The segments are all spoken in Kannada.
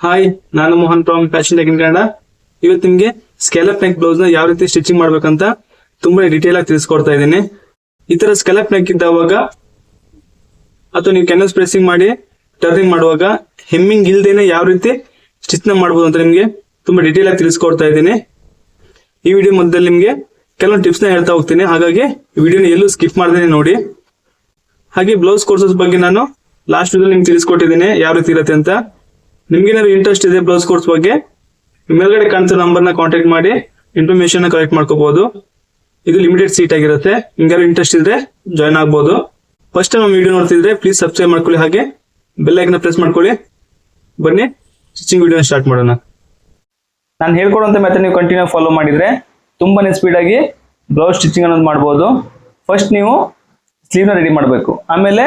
ಹಾಯ್, ನಾನು Mohan from fashion tech in Kannada. ಇವತ್ತು ನಿಮಗೆ ಸ್ಕೆಲಪ್ ನೆಕ್ ಬ್ಲೌಸ್ ನ ಯಾವ ರೀತಿ ಸ್ಟಿಚಿಂಗ್ ಮಾಡ್ಬೇಕಂತ ತುಂಬಾ ಡೀಟೇಲ್ ಆಗಿ ತಿಳಿಸ್ಕೊಡ್ತಾ ಇದ್ದೀನಿ. ಈ ತರ ಸ್ಕೆಲಪ್ ನೆಕ್ ಇದ್ದಾವಾಗ ಅಥವಾ ನೀವು ಕ್ಯಾನ್ವಾಸ್ ಪ್ರೆಸಿಂಗ್ ಮಾಡಿ ಟರ್ನಿಂಗ್ ಮಾಡುವಾಗ ಹೆಮ್ಮಿಂಗ್ ಇಲ್ದೇನೆ ಯಾವ ರೀತಿ ಸ್ಟಿಚ್ ನ ಮಾಡಬಹುದು ಅಂತ ನಿಮಗೆ ತುಂಬಾ ಡೀಟೇಲ್ ಆಗಿ ತಿಳಿಸ್ಕೊಡ್ತಾ ಇದ್ದೀನಿ. ಈ ವಿಡಿಯೋ ಮಧ್ಯದಲ್ಲಿ ನಿಮಗೆ ಕೆಲವೊಂದು ಟಿಪ್ಸ್ ನ ಹೇಳ್ತಾ ಹೋಗ್ತೀನಿ, ಹಾಗಾಗಿ ವಿಡಿಯೋನ ಎಲ್ಲೂ ಸ್ಕಿಪ್ ಮಾಡದೇನೆ ನೋಡಿ. ಹಾಗೆ ಬ್ಲೌಸ್ ಕೋರ್ಸಸ್ ಬಗ್ಗೆ ನಾನು ಲಾಸ್ಟ್ ವಿಡಿಯೋದಲ್ಲಿ ನಿಮ್ಗೆ ತಿಳಿಸ್ಕೊಟ್ಟಿದ್ದೀನಿ ಯಾವ ರೀತಿ ಇರುತ್ತೆ ಅಂತ. ನಿಮ್ಗೇನಾದ್ರು ಇಂಟ್ರೆಸ್ಟ್ ಇದೆ ಬ್ಲೌಸ್ ಕೋರ್ಸ್ ಬಗ್ಗೆ, ಮೇಲ್ಗಡೆ ಕಾಣ್ತಿರೋ ನಂಬರ್ ನ ಕಾಂಟ್ಯಾಕ್ಟ್ ಮಾಡಿ ಇನ್ಫಾರ್ಮೇಶನ್ ಕಲೆಕ್ಟ್ ಮಾಡ್ಕೋಬಹುದು. ಇದು ಲಿಮಿಟೆಡ್ ಸೀಟ್ ಆಗಿರುತ್ತೆ. ನಿಮ್ಗಾರು ಇಂಟ್ರೆಸ್ಟ್ ಇದ್ರೆ ಜಾಯ್ನ್ ಆಗ್ಬೋದು. ಫಸ್ಟ್ ಟೈಮ್ ವಿಡಿಯೋ ನೋಡ್ತಿದ್ರೆ ಪ್ಲೀಸ್ ಸಬ್ಸ್ಕ್ರೈಬ್ ಮಾಡ್ಕೊಳ್ಳಿ, ಹಾಗೆ ಬೆಲ್ ಐಕನ್ ಪ್ರೆಸ್ ಮಾಡ್ಕೊಳ್ಳಿ. ಬನ್ನಿ ಸ್ಟಿಚಿಂಗ್ ವಿಡಿಯೋ ಸ್ಟಾರ್ಟ್ ಮಾಡೋಣ. ನಾನು ಹೇಳ್ಕೊಡುವಂತ ಮೆಥಡ್ ನೀವು ಕಂಟಿನ್ಯೂ ಫಾಲೋ ಮಾಡಿದ್ರೆ ತುಂಬಾನೇ ಸ್ಪೀಡ್ ಆಗಿ ಬ್ಲೌಸ್ ಸ್ಟಿಚಿಂಗ್ ಅನ್ನೋದು ಮಾಡ್ಬೋದು. ಫಸ್ಟ್ ನೀವು ಸ್ಲೀವ್ ನ ರೆಡಿ ಮಾಡಬೇಕು, ಆಮೇಲೆ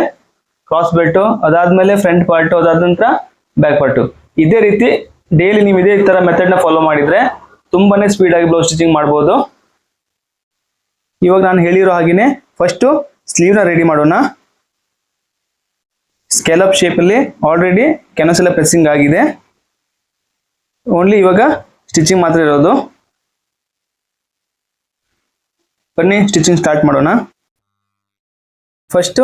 ಕ್ರಾಸ್ ಬೆಲ್ಟ್, ಅದಾದ್ಮೇಲೆ ಫ್ರಂಟ್ ಪಾರ್ಟ್, ಅದಾದ ನಂತರ ಬ್ಯಾಕ್ ಪಾರ್ಟ್. ಇದೇ ರೀತಿ ಡೈಲಿ ನೀವು ಇದೇ ತರ ಮೆಥಡ್ ನ ಫಾಲೋ ಮಾಡಿದ್ರೆ ತುಂಬಾನೇ ಸ್ಪೀಡ್ ಆಗಿ ಬ್ಲೌಸ್ ಸ್ಟಿಚಿಂಗ್ ಮಾಡಬಹುದು. ಇವಾಗ ನಾನು ಹೇಳಿರೋ ಹಾಗೇನೆ ಫಸ್ಟ್ ಸ್ಲೀವ್ ನ ರೆಡಿ ಮಾಡೋಣ. ಸ್ಕೆಲಪ್ ಶೇಪ್ ಅಲ್ಲಿ ಆಲ್ರೆಡಿ ಕ್ಯಾನ್ವಾಸ್ ಎಲ್ಲ ಪ್ರೆಸ್ಸಿಂಗ್ ಆಗಿದೆ, ಓನ್ಲಿ ಇವಾಗ ಸ್ಟಿಚಿಂಗ್ ಮಾತ್ರ ಇರೋದು. ಬನ್ನಿ ಸ್ಟಿಚಿಂಗ್ ಸ್ಟಾರ್ಟ್ ಮಾಡೋಣ. ಫಸ್ಟ್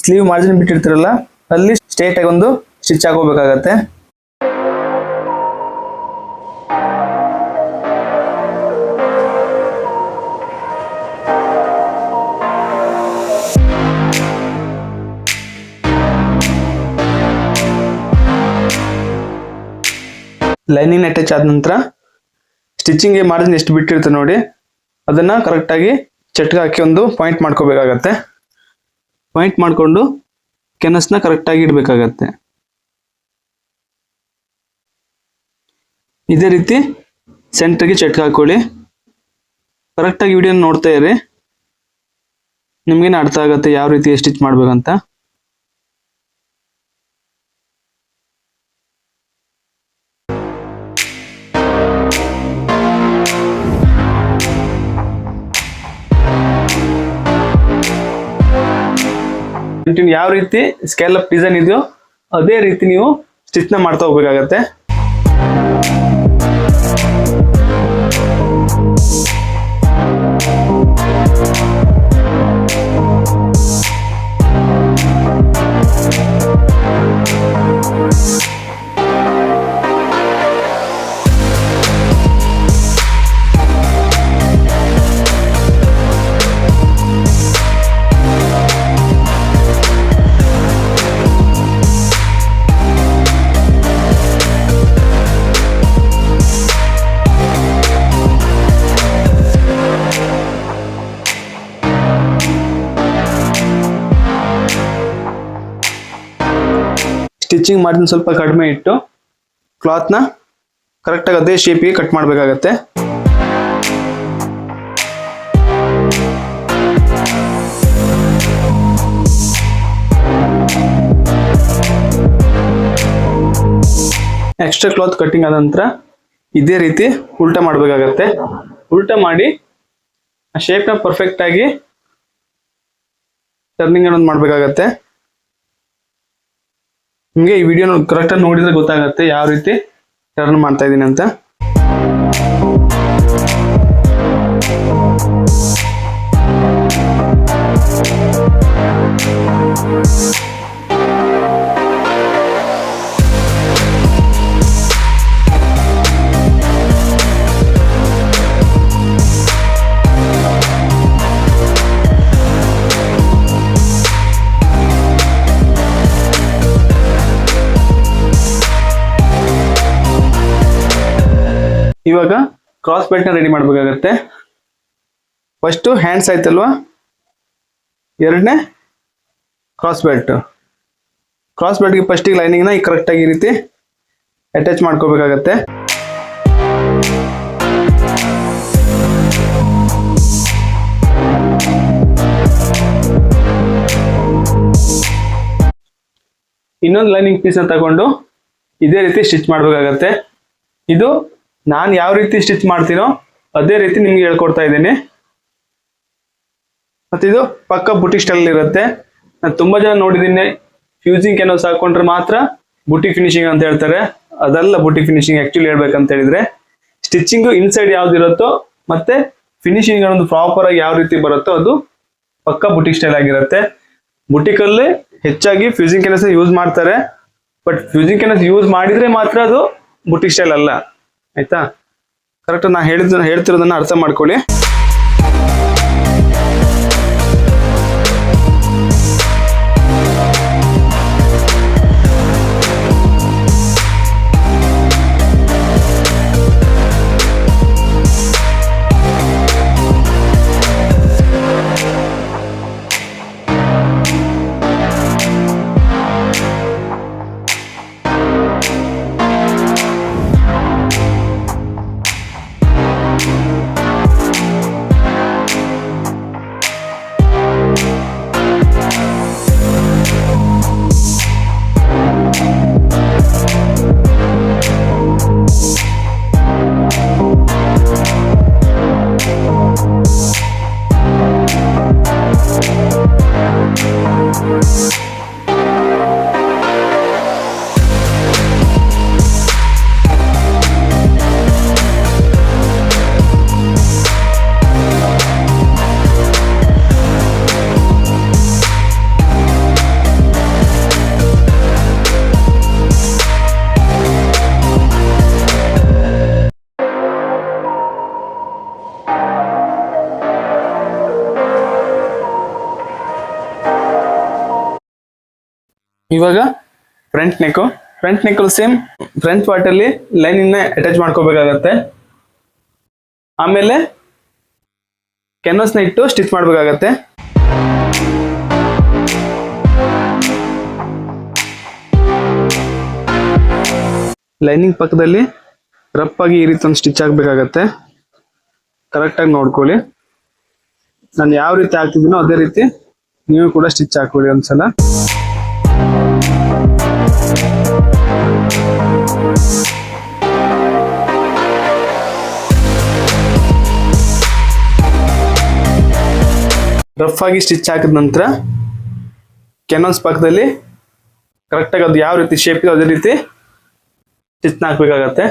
ಸ್ಲೀವ್ ಮಾರ್ಜಿನ್ ಬಿಟ್ಟಿರ್ತಿರಲ್ಲ ಅಲ್ಲಿ ಸ್ಟ್ರೇಟ್ ಆಗಿ ಒಂದು ಸ್ಟಿಚ್ ಹಾಕೋಬೇಕಾಗತ್ತೆ. ಲೈನಿಂಗ್ ಅಟ್ಯಾಚ್ ಆದ ನಂತರ ಸ್ಟಿಚಿಂಗ್ ಮಾರ್ಜಿನ್ ಎಷ್ಟು ಬಿಟ್ಟಿರುತ್ತೆ ನೋಡಿ, ಅದನ್ನ ಕರೆಕ್ಟ್ ಆಗಿ ಚಟ್ಕ ಹಾಕಿ ಒಂದು ಪಾಯಿಂಟ್ ಮಾಡ್ಕೋಬೇಕಾಗತ್ತೆ. ಪಾಯಿಂಟ್ ಮಾಡ್ಕೊಂಡು ಕ್ಯಾನ್ವಾಸ್ ನ ಕರೆಕ್ಟ್ ಆಗಿ ಇಡಬೇಕಾಗತ್ತೆ. ಇದೇ ರೀತಿ ಸೆಂಟರ್ಗೆ ಚಟ್ಕ ಹಾಕೊಳ್ಳಿ. ಕರೆಕ್ಟ್ ಆಗಿ ವಿಡಿಯೋ ನೋಡ್ತಾ ಇರಿ, ನಿಮ್ಗೇನು ಅರ್ಥ ಆಗುತ್ತೆ ಯಾವ ರೀತಿ ಸ್ಟಿಚ್ ಮಾಡ್ಬೇಕಂತ. ಯಾವ ರೀತಿ ಸ್ಕ್ಯಾಲಪ್ ಡಿಸೈನ್ ಇದೆಯೋ ಅದೇ ರೀತಿ ನೀವು ಸ್ಟಿಚ್ ನ ಮಾಡ್ತಾ ಹೋಗ್ಬೇಕಾಗತ್ತೆ. ಸ್ಟಿಚಿಂಗ್ ಮಾಡಿದ ಸ್ವಲ್ಪ ಕಡಿಮೆ ಇಟ್ಟು ಕ್ಲಾತ್ ನ ಕರೆಕ್ಟ್ ಆಗಿ ಅದೇ ಶೇಪಿಗೆ ಕಟ್ ಮಾಡಬೇಕಾಗತ್ತೆ. ಎಕ್ಸ್ಟ್ರಾ ಕ್ಲಾತ್ ಕಟ್ಟಿಂಗ್ ಆದ ನಂತರ ಇದೇ ರೀತಿ ಉಲ್ಟಾ ಮಾಡಬೇಕಾಗತ್ತೆ. ಉಲ್ಟಾ ಮಾಡಿ ಆ ಶೇಪ್ ನ ಪರ್ಫೆಕ್ಟ್ ಆಗಿ ಟರ್ನಿಂಗ್ ಅನ್ನೋದು ಮಾಡಬೇಕಾಗತ್ತೆ. ನಿಮಗೆ ಈ ವಿಡಿಯೋ ಕರೆಕ್ಟ್ ಆಗಿ ನೋಡಿದ್ರೆ ಗೊತ್ತಾಗುತ್ತೆ ಯಾವ ರೀತಿ ಟರ್ನ್ ಮಾಡ್ತಾ ಇದ್ದೀನಿ ಅಂತ. ಇವಾಗ ಕ್ರಾಸ್ ಬೆಲ್ಟ್ ನ ರೆಡಿ ಮಾಡಬೇಕಾಗತ್ತೆ. ಫಸ್ಟ್ ಹ್ಯಾಂಡ್ಸ್ ಆಯ್ತಲ್ವಾ, ಎರಡನೇ ಕ್ರಾಸ್ ಬೆಲ್ಟ್. ಕ್ರಾಸ್ ಬೆಲ್ಟ್ಗೆ ಫಸ್ಟಿಗೆ ಲೈನಿಂಗ್ ನ ಕರೆಕ್ಟ್ ಆಗಿ ಈ ರೀತಿ ಅಟ್ಯಾಚ್ ಮಾಡ್ಕೋಬೇಕಾಗತ್ತೆ. ಇನ್ನೊಂದು ಲೈನಿಂಗ್ ಪೀಸ್ ನ ತಗೊಂಡು ಇದೇ ರೀತಿ ಸ್ಟಿಚ್ ಮಾಡಬೇಕಾಗತ್ತೆ. ಇದು ನಾನು ಯಾವ ರೀತಿ ಸ್ಟಿಚ್ ಮಾಡ್ತೀನೋ ಅದೇ ರೀತಿ ನಿಮ್ಗೆ ಹೇಳ್ಕೊಡ್ತಾ ಇದ್ದೀನಿ. ಮತ್ತೆ ಇದು ಪಕ್ಕ ಬುಟಿಕ್ ಸ್ಟೈಲ್ ಇರುತ್ತೆ. ನಾನು ತುಂಬಾ ಜನ ನೋಡಿದ್ದೀನಿ ಫ್ಯೂಸಿಂಗ್ ಕ್ಯಾನ್ವಾಸ್ ಹಾಕೊಂಡ್ರೆ ಮಾತ್ರ ಬುಟಿಕ್ ಫಿನಿಶಿಂಗ್ ಅಂತ ಹೇಳ್ತಾರೆ. ಅದೆಲ್ಲ ಬುಟಿಕ್ ಫಿನಿಶಿಂಗ್. ಆಕ್ಚುಲಿ ಹೇಳ್ಬೇಕಂತ ಹೇಳಿದ್ರೆ ಸ್ಟಿಚಿಂಗ್ ಇನ್ಸೈಡ್ ಯಾವ್ದಿರುತ್ತೋ ಮತ್ತೆ ಫಿನಿಶಿಂಗ್ ಅನ್ನೋದು ಪ್ರಾಪರ್ ಆಗಿ ಯಾವ ರೀತಿ ಬರುತ್ತೋ ಅದು ಪಕ್ಕ ಬುಟಿಕ್ ಸ್ಟೈಲ್ ಆಗಿರುತ್ತೆ. ಬುಟಿಕ್ ಅಲ್ಲಿ ಹೆಚ್ಚಾಗಿ ಫ್ಯೂಸಿಂಗ್ ಕ್ಯಾನ್ವಾಸ್ ಯೂಸ್ ಮಾಡ್ತಾರೆ, ಬಟ್ ಫ್ಯೂಸಿಂಗ್ ಕ್ಯಾನ್ವಾಸ್ ಯೂಸ್ ಮಾಡಿದ್ರೆ ಮಾತ್ರ ಅದು ಬುಟಿಕ್ ಸ್ಟೈಲ್ ಅಲ್ಲ, ಆಯ್ತಾ? ಕರೆಕ್ಟ್ ನಾ ಹೇಳ್ತಿರೋದನ್ನ ಅರ್ಥ ಮಾಡ್ಕೊಳ್ಳಿ. ಇವಾಗ front neck same front part ಅಲ್ಲಿ ಲೈನಿಂಗ್ ಅಟ್ಯಾಚ್ ಮಾಡ್ಕೋಬೇಕಾಗತ್ತೆ. ಆಮೇಲೆ ಕ್ಯಾನ್ವಾಸ್ ನ ಇಟ್ಟು ಸ್ಟಿಚ್ ಮಾಡ್ಬೇಕಾಗತ್ತೆ. ಲೈನಿಂಗ್ ಪಕ್ಕದಲ್ಲಿ ರಫ್ ಆಗಿ ಈ ರೀತಿ ಒಂದು ಸ್ಟಿಚ್ ಆಗ್ಬೇಕಾಗತ್ತೆ. ಕರೆಕ್ಟ್ ಆಗಿ ನೋಡ್ಕೊಳ್ಳಿ. ನಾನು ಯಾವ ರೀತಿ ಹಾಕ್ತಿದ್ದೀನೋ ಅದೇ ರೀತಿ ನೀವು ಕೂಡ ಸ್ಟಿಚ್ ಹಾಕೊಳ್ಳಿ ಒಂದ್ಸಲ. ರಫ್ ಆಗಿ ಸ್ಟಿಚ್ ಹಾಕಿದ ನಂತರ ಕ್ಯಾನ್ವಾಸ್ ಪಕ್ಕದಲ್ಲಿ ಕರೆಕ್ಟ್ ಆಗಿ ಅದು ಯಾವ ರೀತಿ ಶೇಪ್ ಇದೆ ಅದೇ ರೀತಿ ಸ್ಟಿಚ್ ಹಾಕ್ಬೇಕಾಗತ್ತೆ.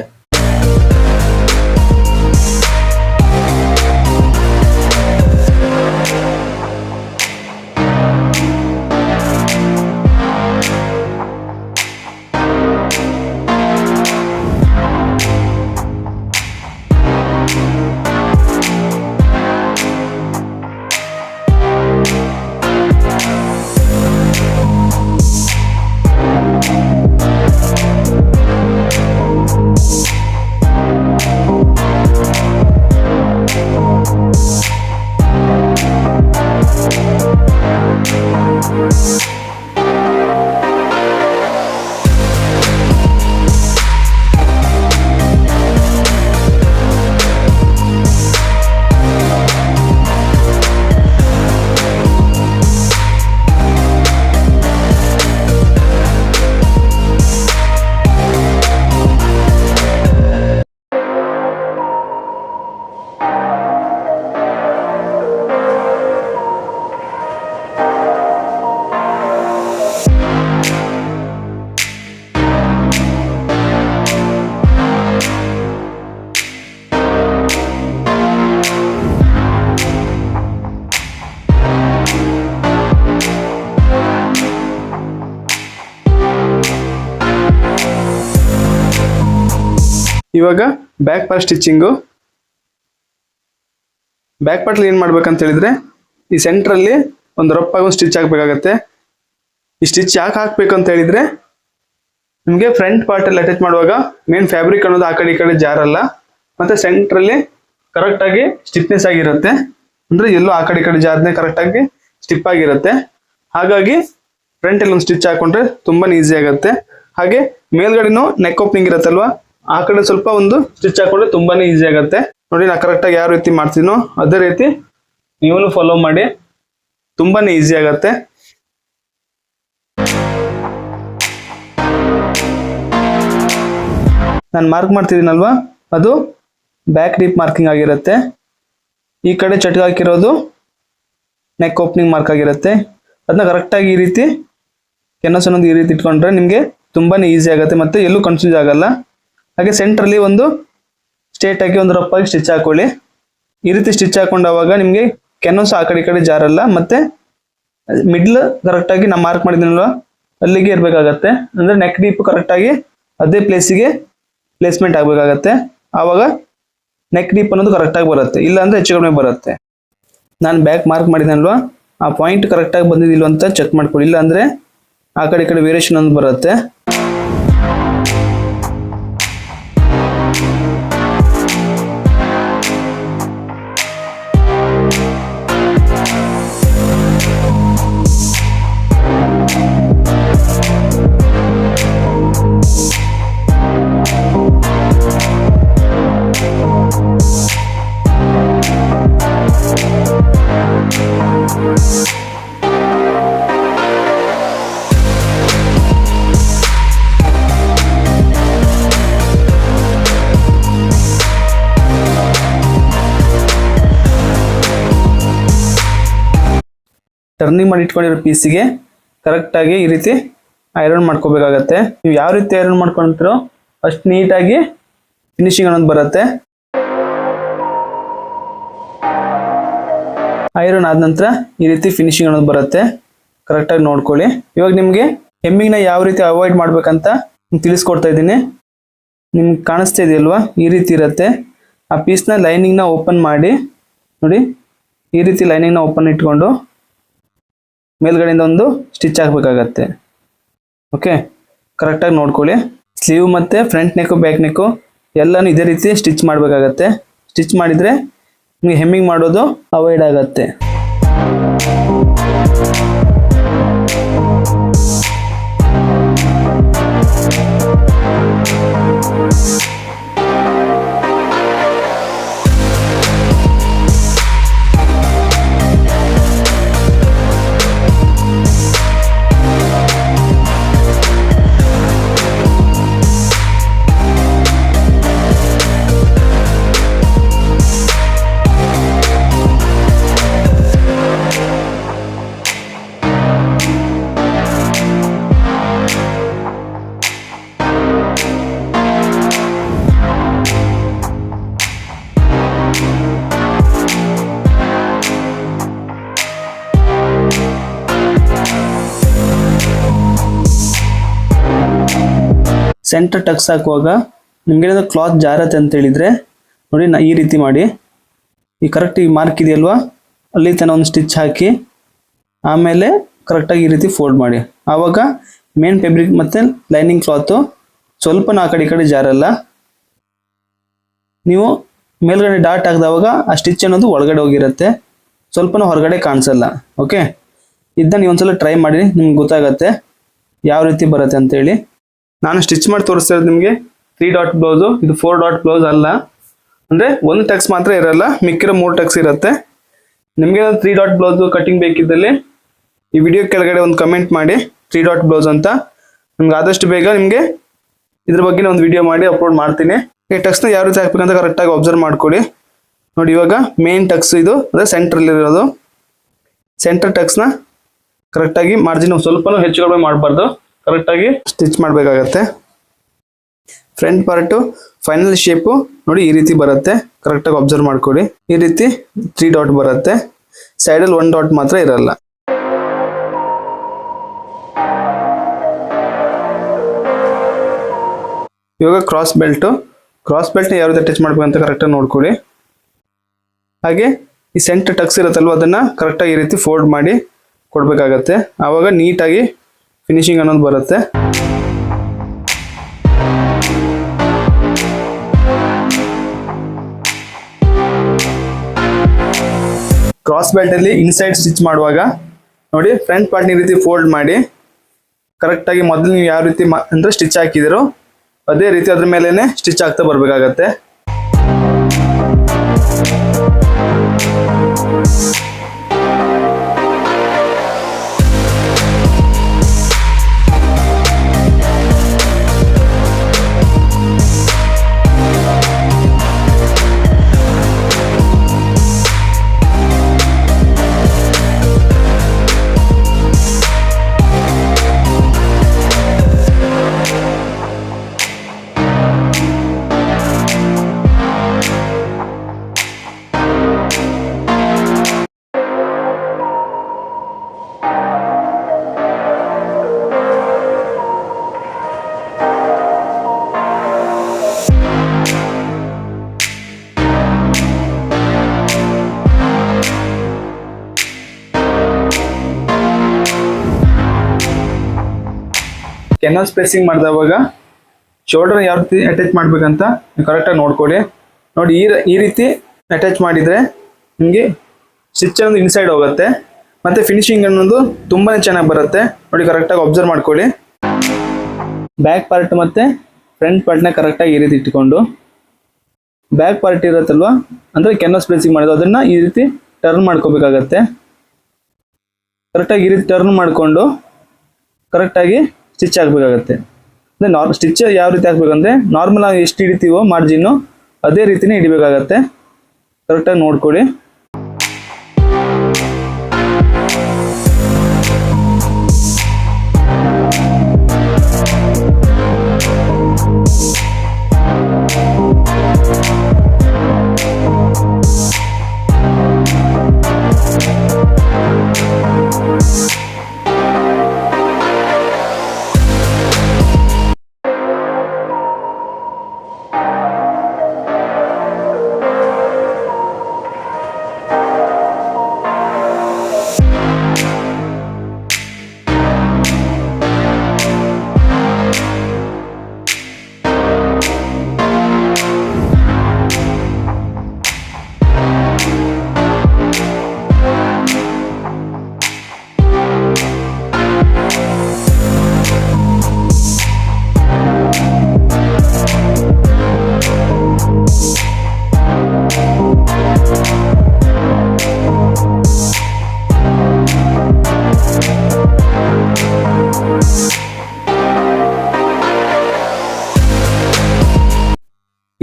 ಇವಾಗ back part stitching. Back part ಏನ್ ಮಾಡ್ಬೇಕಂತ ಹೇಳಿದ್ರೆ ಈ ಸೆಂಟ್ರಲ್ಲಿ ಒಂದು ರಫ್ ಆಗಿ ಒಂದು ಸ್ಟಿಚ್ ಹಾಕ್ಬೇಕಾಗತ್ತೆ. ಈ ಸ್ಟಿಚ್ ಯಾಕೆ ಹಾಕ್ಬೇಕು ಅಂತ ಹೇಳಿದ್ರೆ ನಿಮಗೆ ಫ್ರಂಟ್ ಪಾರ್ಟ್ ಅಲ್ಲಿ ಅಟ್ಯಾಚ್ ಮಾಡುವಾಗ ಮೇನ್ ಫ್ಯಾಬ್ರಿಕ್ ಅನ್ನೋದು ಆ ಕಡೆ ಈ ಕಡೆ ಜಾರಲ್ಲ, ಮತ್ತೆ ಸೆಂಟ್ರಲ್ಲಿ ಕರೆಕ್ಟ್ ಆಗಿ ಸ್ಟಿಫ್ನೆಸ್ ಆಗಿರುತ್ತೆ. ಅಂದ್ರೆ ಎಲ್ಲೋ ಆ ಕಡೆ ಈ ಕಡೆ ಜಾರನೆ ಕರೆಕ್ಟ್ ಆಗಿ ಸ್ಟಿಪ್ ಆಗಿರುತ್ತೆ. ಹಾಗಾಗಿ ಫ್ರಂಟ್ ಅಲ್ಲಿ ಒಂದು ಸ್ಟಿಚ್ ಹಾಕೊಂಡ್ರೆ ತುಂಬಾನೇ ಈಸಿ ಆಗುತ್ತೆ. ಹಾಗೆ ಮೇಲ್ಗಡೆನೂ ನೆಕ್ ಓಪನಿಂಗ್ ಇರುತ್ತಲ್ವಾ, ಆ ಕಡೆ ಸ್ವಲ್ಪ ಒಂದು ಸ್ಟಿಚ್ ಹಾಕೊಂಡ್ರೆ ತುಂಬಾನೇ ಈಸಿ ಆಗುತ್ತೆ. ನೋಡಿ ನಾ ಕರೆಕ್ಟ್ ಆಗಿ ಯಾವ ರೀತಿ ಮಾಡ್ತೀನೋ ಅದೇ ರೀತಿ ನೀವು ಫಾಲೋ ಮಾಡಿ, ತುಂಬಾನೇ ಈಸಿ ಆಗತ್ತೆ. ನಾನು ಮಾರ್ಕ್ ಮಾಡ್ತಿದ್ದೀನಲ್ವಾ ಅದು ಬ್ಯಾಕ್ ಡೀಪ್ ಮಾರ್ಕಿಂಗ್ ಆಗಿರುತ್ತೆ. ಈ ಕಡೆ ಚಟ್ಕ ಹಾಕಿರೋದು ನೆಕ್ ಓಪನಿಂಗ್ ಮಾರ್ಕ್ ಆಗಿರುತ್ತೆ. ಅದನ್ನ ಕರೆಕ್ಟಾಗಿ ಈ ರೀತಿ ಕೆನಸ್ ಅನ್ನೋದು ಈ ರೀತಿ ಇಟ್ಕೊಂಡ್ರೆ ನಿಮಗೆ ತುಂಬಾನೇ ಈಸಿ ಆಗುತ್ತೆ ಮತ್ತೆ ಎಲ್ಲೂ ಕನ್ಫ್ಯೂಸ್ ಆಗಲ್ಲ. ಹಾಗೆ ಸೆಂಟ್ರಲ್ಲಿ ಒಂದು ಸ್ಟ್ರೇಟ್ ಆಗಿ ಒಂದು ರಫಾಗಿ ಸ್ಟಿಚ್ ಹಾಕೊಳ್ಳಿ. ಈ ರೀತಿ ಸ್ಟಿಚ್ ಹಾಕೊಂಡಾಗ ನಿಮಗೆ ಕೆನೋಸ್ ಆ ಕಡೆ ಈ ಕಡೆ ಜಾರಲ್ಲ, ಮತ್ತೆ ಮಿಡ್ಲ್ ಕರೆಕ್ಟ್ ಆಗಿ ನಾ ಮಾರ್ಕ್ ಮಾಡಿದ್ದೀನಲ್ವ ಅಲ್ಲಿಗೆ ಇರಬೇಕಾಗತ್ತೆ. ಅಂದ್ರೆ ನೆಕ್ ಡೀಪ್ ಕರೆಕ್ಟ್ ಆಗಿ ಅದೇ ಪ್ಲೇಸಿಗೆ ಪ್ಲೇಸ್ಮೆಂಟ್ ಆಗಬೇಕಾಗತ್ತೆ. ಆವಾಗ ನೆಕ್ ಡೀಪ್ ಅನ್ನೋದು ಕರೆಕ್ಟ್ ಆಗಿ ಬರುತ್ತೆ, ಇಲ್ಲ ಅಂದ್ರೆ ಹೆಚ್ಚು ಕಡಿಮೆ ಬರುತ್ತೆ. ನಾನು ಬ್ಯಾಕ್ ಮಾರ್ಕ್ ಮಾಡಿದ್ದೀನಲ್ವಾ ಆ ಪಾಯಿಂಟ್ ಕರೆಕ್ಟ್ ಆಗಿ ಬಂದಿದ್ದಿಲ್ಲ ಅಂತ ಚೆಕ್ ಮಾಡ್ಕೊಳ್ಳಿ, ಇಲ್ಲ ಅಂದ್ರೆ ಆ ಕಡೆ ಈ ಕಡೆ ವೇರಿಯೇಷನ್ ಒಂದು ಬರುತ್ತೆ. ಟರ್ನಿಂಗ್ ಮಾಡಿ ಇಟ್ಕೊಂಡಿರೋ ಪೀಸಿಗೆ ಕರೆಕ್ಟ್ ಆಗಿ ಈ ರೀತಿ ಐರನ್ ಮಾಡ್ಕೋಬೇಕಾಗತ್ತೆ. ನೀವು ಯಾವ ರೀತಿ ಐರನ್ ಮಾಡ್ಕೊಂತೀರೋ ಅಷ್ಟು ನೀಟಾಗಿ ಫಿನಿಶಿಂಗ್ ಅನ್ನೋದು ಬರುತ್ತೆ. ಐರನ್ ಆದ ನಂತರ ಈ ರೀತಿ ಫಿನಿಶಿಂಗ್ ಅನ್ನೋದು ಬರುತ್ತೆ, ಕರೆಕ್ಟಾಗಿ ನೋಡ್ಕೊಳ್ಳಿ. ಇವಾಗ ನಿಮಗೆ ಹೆಮ್ಮಿಂಗ್ನ ಯಾವ ರೀತಿ ಅವಾಯ್ಡ್ ಮಾಡ್ಬೇಕಂತ ತಿಳಿಸ್ಕೊಡ್ತಾ ಇದ್ದೀನಿ. ನಿಮ್ಗೆ ಕಾಣಿಸ್ತಾ ಇದೆಯಲ್ವಾ, ಈ ರೀತಿ ಇರುತ್ತೆ. ಆ ಪೀಸ್ನ ಲೈನಿಂಗ್ನ ಓಪನ್ ಮಾಡಿ ನೋಡಿ, ಈ ರೀತಿ ಲೈನಿಂಗ್ನ ಓಪನ್ ಇಟ್ಕೊಂಡು ಮೇಲ್ಗಡೆಯಿಂದ ಒಂದು ಸ್ಟಿಚ್ ಹಾಕಬೇಕಾಗತ್ತೆ. ಓಕೆ, ಕರೆಕ್ಟಾಗಿ ನೋಡ್ಕೊಳ್ಳಿ. ಸ್ಲೀವ್ ಮತ್ತು ಫ್ರಂಟ್ ನೆಕ್ಕು ಬ್ಯಾಕ್ ನೆಕ್ಕು ಎಲ್ಲನೂ ಇದೇ ರೀತಿ ಸ್ಟಿಚ್ ಮಾಡಬೇಕಾಗತ್ತೆ. ಸ್ಟಿಚ್ ಮಾಡಿದರೆ ನಿಮಗೆ ಹೆಮ್ಮಿಂಗ್ ಮಾಡೋದು ಅವಾಯ್ಡ್ ಆಗತ್ತೆ. ಸೆಂಟರ್ ಟಕ್ಸ್ ಹಾಕುವಾಗ ನಿಮ್ಗೇನಾದ್ರು ಕ್ಲಾತ್ ಜಾರತ್ತೆ ಅಂತ ಹೇಳಿದ್ರೆ ನೋಡಿ, ಈ ರೀತಿ ಮಾಡಿ. ಈ ಕರೆಕ್ಟ್ ಈ ಮಾರ್ಕ್ ಇದೆಯಲ್ವಾ ಅಲ್ಲಿ ತನಕ ಒಂದು ಸ್ಟಿಚ್ ಹಾಕಿ ಆಮೇಲೆ ಕರೆಕ್ಟಾಗಿ ಈ ರೀತಿ ಫೋಲ್ಡ್ ಮಾಡಿ. ಆವಾಗ ಮೇನ್ ಫ್ಯಾಬ್ರಿಕ್ ಮತ್ತು ಲೈನಿಂಗ್ ಕ್ಲಾತು ಸ್ವಲ್ಪ ಆ ಕಡೆ ಈ ಕಡೆ ಜಾರಲ್ಲ. ನೀವು ಮೇಲ್ಗಡೆ ಡಾಟ್ ಹಾಕಿದವಾಗ ಆ ಸ್ಟಿಚ್ ಅನ್ನೋದು ಒಳಗಡೆ ಹೋಗಿರುತ್ತೆ, ಸ್ವಲ್ಪನೂ ಹೊರಗಡೆ ಕಾಣಿಸಲ್ಲ. ಓಕೆ, ಇದನ್ನ ನೀವು ಒಂದ್ಸಲ ಟ್ರೈ ಮಾಡಿ, ನಿಮ್ಗೆ ಗೊತ್ತಾಗತ್ತೆ ಯಾವ ರೀತಿ ಬರುತ್ತೆ ಅಂತೇಳಿ. ನಾನು ಸ್ಟಿಚ್ ಮಾಡಿ ತೋರಿಸ್ತಾ ಇರೋದು ನಿಮಗೆ 3 ಡಾಟ್ ಬ್ಲೌಸು. ಇದು 4 ಡಾಟ್ ಬ್ಲೌಸ್ ಅಲ್ಲ, ಅಂದರೆ ಒಂದು ಟಕ್ಸ್ ಮಾತ್ರ ಇರಲ್ಲ, ಮಿಕ್ಕಿರೋ 3 ಟಕ್ಸ್ ಇರುತ್ತೆ. ನಿಮಗೆ 3 ಡಾಟ್ ಬ್ಲೌಸು ಕಟಿಂಗ್ ಬೇಕಿದ್ದಲ್ಲಿ ಈ ವಿಡಿಯೋ ಕೆಳಗಡೆ ಒಂದು ಕಮೆಂಟ್ ಮಾಡಿ 3 ಡಾಟ್ ಬ್ಲೌಸ್ ಅಂತ. ನಿಮ್ಗೆ ಆದಷ್ಟು ಬೇಗ ನಿಮಗೆ ಇದ್ರ ಬಗ್ಗೆ ಒಂದು ವಿಡಿಯೋ ಮಾಡಿ ಅಪ್ಲೋಡ್ ಮಾಡ್ತೀನಿ. ಈ ಟಕ್ಸ್ನ ಯಾವ ರೀತಿ ಹಾಕ್ಬೇಕಂತ ಕರೆಕ್ಟಾಗಿ ಅಬ್ಸರ್ವ್ ಮಾಡ್ಕೊಳ್ಳಿ. ನೋಡಿ, ಇವಾಗ ಮೇನ್ ಟಕ್ಸ್ ಇದು ಅದೇ ಸೆಂಟ್ರಲ್ಲಿರೋದು. ಸೆಂಟರ್ ಟಕ್ಸ್ನ ಕರೆಕ್ಟಾಗಿ ಮಾರ್ಜಿನ್ ಸ್ವಲ್ಪನೂ ಹೆಚ್ಚು ಕಡಿಮೆ ಮಾಡಬಾರ್ದು, ಕರೆಕ್ಟಾಗಿ ಸ್ಟಿಚ್ ಮಾಡಬೇಕಾಗತ್ತೆ. ಫ್ರಂಟ್ ಪಾರ್ಟು ಫೈನಲ್ ಶೇಪು ನೋಡಿ ಈ ರೀತಿ ಬರುತ್ತೆ, ಕರೆಕ್ಟಾಗಿ ಅಬ್ಸರ್ವ್ ಮಾಡ್ಕೊಳ್ಳಿ. ಈ ರೀತಿ 3 ಡಾಟ್ ಬರುತ್ತೆ, ಸೈಡಲ್ಲಿ 1 ಡಾಟ್ ಮಾತ್ರ ಇರಲ್ಲ. ಇವಾಗ ಕ್ರಾಸ್ ಬೆಲ್ಟ್ನ ಯಾವ ರೀತಿ ಅಟ್ಯಾಚ್ ಮಾಡ್ಬೇಕಂತ ಕರೆಕ್ಟಾಗಿ ನೋಡ್ಕೊಳ್ಳಿ. ಹಾಗೆ ಈ ಸೆಂಟರ್ ಟಕ್ಸ್ ಇರುತ್ತಲ್ವ ಅದನ್ನು ಕರೆಕ್ಟಾಗಿ ಈ ರೀತಿ ಫೋಲ್ಡ್ ಮಾಡಿ ಕೊಡಬೇಕಾಗತ್ತೆ. ಆವಾಗ ನೀಟಾಗಿ ಫಿನಿಶಿಂಗ್ ಅನ್ನೋದು ಬರುತ್ತೆ. ಕ್ರಾಸ್ ಬೆಲ್ಟಲ್ಲಿ ಇನ್ಸೈಡ್ ಸ್ಟಿಚ್ ಮಾಡುವಾಗ ನೋಡಿ, ಫ್ರಂಟ್ ಪಾರ್ಟ್ ಈ ರೀತಿ ಫೋಲ್ಡ್ ಮಾಡಿ ಕರೆಕ್ಟಾಗಿ ಮೊದಲು ನೀವು ಯಾವ ರೀತಿ ಅಂದರೆ ಸ್ಟಿಚ್ ಹಾಕಿದಿರೋ ಅದೇ ರೀತಿ ಅದ್ರ ಮೇಲೇನೆ ಸ್ಟಿಚ್ ಆಗ್ತಾ ಬರಬೇಕಾಗತ್ತೆ. ಕೆನಾಸ್ ಪ್ರೆಸ್ಸಿಂಗ್ ಮಾಡಿದವಾಗ ಶೋಲ್ಡರ್ ಯಾವ ರೀತಿ ಅಟ್ಯಾಚ್ ಮಾಡ್ಬೇಕಂತ ನೀವು ಕರೆಕ್ಟಾಗಿ ನೋಡ್ಕೊಳ್ಳಿ. ನೋಡಿ ಈ ರೀತಿ ಅಟ್ಯಾಚ್ ಮಾಡಿದರೆ ನಿಮಗೆ ಸ್ಟಿಚ್ ಅನ್ನೋದು ಇನ್ಸೈಡ್ ಹೋಗುತ್ತೆ ಮತ್ತು ಫಿನಿಶಿಂಗ್ ಅನ್ನೋದು ತುಂಬಾ ಚೆನ್ನಾಗಿ ಬರುತ್ತೆ. ನೋಡಿ ಕರೆಕ್ಟಾಗಿ ಅಬ್ಸರ್ವ್ ಮಾಡ್ಕೊಳ್ಳಿ. ಬ್ಯಾಕ್ ಪಾರ್ಟ್ ಮತ್ತು ಫ್ರಂಟ್ ಪಾರ್ಟ್ನ ಕರೆಕ್ಟಾಗಿ ಈ ರೀತಿ ಇಟ್ಕೊಂಡು, ಬ್ಯಾಕ್ ಪಾರ್ಟ್ ಇರುತ್ತಲ್ವ ಅಂದರೆ ಕೆನಾಸ್ ಪ್ರೆಸ್ಸಿಂಗ್ ಮಾಡೋದು, ಅದನ್ನು ಈ ರೀತಿ ಟರ್ನ್ ಮಾಡ್ಕೋಬೇಕಾಗತ್ತೆ. ಕರೆಕ್ಟಾಗಿ ಈ ರೀತಿ ಟರ್ನ್ ಮಾಡಿಕೊಂಡು ಕರೆಕ್ಟಾಗಿ ಸ್ಟಿಚ್ ಹಾಕಬೇಕಾಗತ್ತೆ. ಅಂದರೆ ಸ್ಟಿಚ್ ಯಾವ ರೀತಿ ಹಾಕ್ಬೇಕಂದ್ರೆ ನಾರ್ಮಲ್ ಆಗಿ ಎಷ್ಟು ಹಿಡಿತೀವೋ ಮಾರ್ಜಿನ್ನು ಅದೇ ರೀತಿನೇ ಹಿಡಿಬೇಕಾಗತ್ತೆ. ಕರೆಕ್ಟಾಗಿ ನೋಡ್ಕೊಳ್ಳಿ.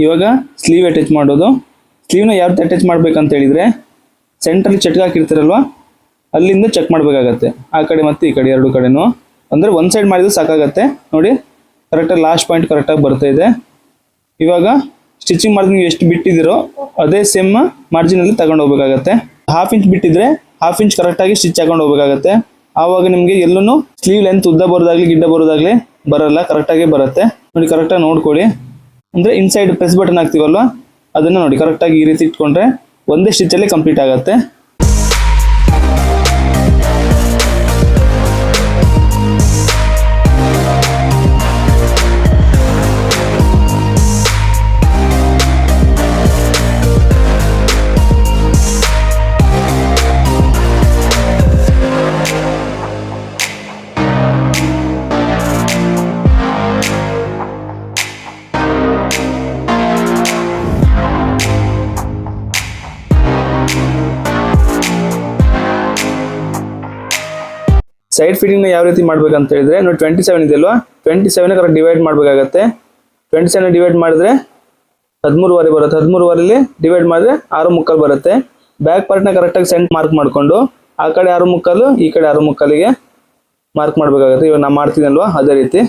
ಇವಾಗ ಸ್ಲೀವ್ ಅಟ್ಯಾಚ್ ಮಾಡೋದು. ಸ್ಲೀವ್ನ ಯಾವ ರೀತಿ ಅಟ್ಯಾಚ್ ಮಾಡ್ಬೇಕಂತ ಹೇಳಿದರೆ ಸೆಂಟ್ರಲ್ಲಿ ಚಟ್ಕ ಹಾಕಿರ್ತೀರಲ್ವ ಅಲ್ಲಿಂದ ಚೆಕ್ ಮಾಡಬೇಕಾಗತ್ತೆ, ಆ ಕಡೆ ಮತ್ತು ಈ ಕಡೆ ಎರಡು ಕಡೆನೂ. ಅಂದರೆ ಒಂದು ಸೈಡ್ ಮಾಡಿದ್ರೆ ಸಾಕಾಗತ್ತೆ. ನೋಡಿ ಕರೆಕ್ಟಾಗಿ ಲಾಸ್ಟ್ ಪಾಯಿಂಟ್ ಕರೆಕ್ಟಾಗಿ ಬರ್ತಾ ಇದೆ. ಇವಾಗ ಸ್ಟಿಚಿಂಗ್ ಮಾಡಿದ್ರೆ ನೀವು ಎಷ್ಟು ಬಿಟ್ಟಿದ್ದೀರೋ ಅದೇ ಸೇಮ್ ಮಾರ್ಜಿನಲ್ಲಿ ತಗೊಂಡು ಹೋಗ್ಬೇಕಾಗತ್ತೆ. ಹಾಫ್ ಇಂಚ್ ಬಿಟ್ಟಿದ್ರೆ ಹಾಫ್ ಇಂಚ್ ಕರೆಕ್ಟಾಗಿ ಸ್ಟಿಚ್ ಹಾಕೊಂಡು ಹೋಗ್ಬೇಕಾಗತ್ತೆ. ಆವಾಗ ನಿಮಗೆ ಎಲ್ಲೂ ಸ್ಲೀವ್ ಲೆಂತ್ ಉದ್ದ ಬರೋದಾಗ್ಲಿ ಗಿಡ್ಡ ಬರೋದಾಗ್ಲಿ ಬರಲ್ಲ, ಕರೆಕ್ಟಾಗಿ ಬರುತ್ತೆ. ನೋಡಿ ಕರೆಕ್ಟಾಗಿ ನೋಡ್ಕೊಳ್ಳಿ. ಅಂದರೆ ಇನ್ಸೈಡ್ ಪ್ರೆಸ್ ಬಟನ್ ಹಾಕ್ತೀವಲ್ವ ಅದನ್ನು ನೋಡಿ ಕರೆಕ್ಟಾಗಿ ಈ ರೀತಿ ಇಟ್ಕೊಂಡ್ರೆ ಒಂದೇ ಸ್ಟಿಚ್ಚಲ್ಲಿ ಕಂಪ್ಲೀಟ್ ಆಗುತ್ತೆ. ಸೈಡ್ ಫಿಟ್ಟಿಂಗ್ನ ಯಾವ ರೀತಿ ಮಾಡ್ಬೇಕಂತ ಹೇಳಿದ್ರೆ ನೋಡಿ 27 ಇದೆ ಅಲ್ವಾ, 27 ಕರೆಕ್ಟ್ ಡಿವೈಡ್ ಮಾಡಬೇಕಾಗತ್ತೆ. 27 ಡಿವೈಡ್ ಮಾಡಿದ್ರೆ 13.5 ಬರುತ್ತೆ. 13.5 ಡಿವೈಡ್ ಮಾಡಿದ್ರೆ 6.75 ಬರುತ್ತೆ. ಬ್ಯಾಕ್ ಪಾರ್ಟ್ನ ಕರೆಕ್ಟಾಗಿ ಸೆಂಟ್ ಮಾರ್ಕ್ ಮಾಡಿಕೊಂಡು ಆ ಕಡೆ 6.75 ಈ ಕಡೆ 6.75ಗೆ ಮಾರ್ಕ್ ಮಾಡಬೇಕಾಗುತ್ತೆ. ಇವಾಗ ನಾನು ಮಾಡ್ತೀನಿ ಅಲ್ವಾ ಅದೇ ರೀತಿ.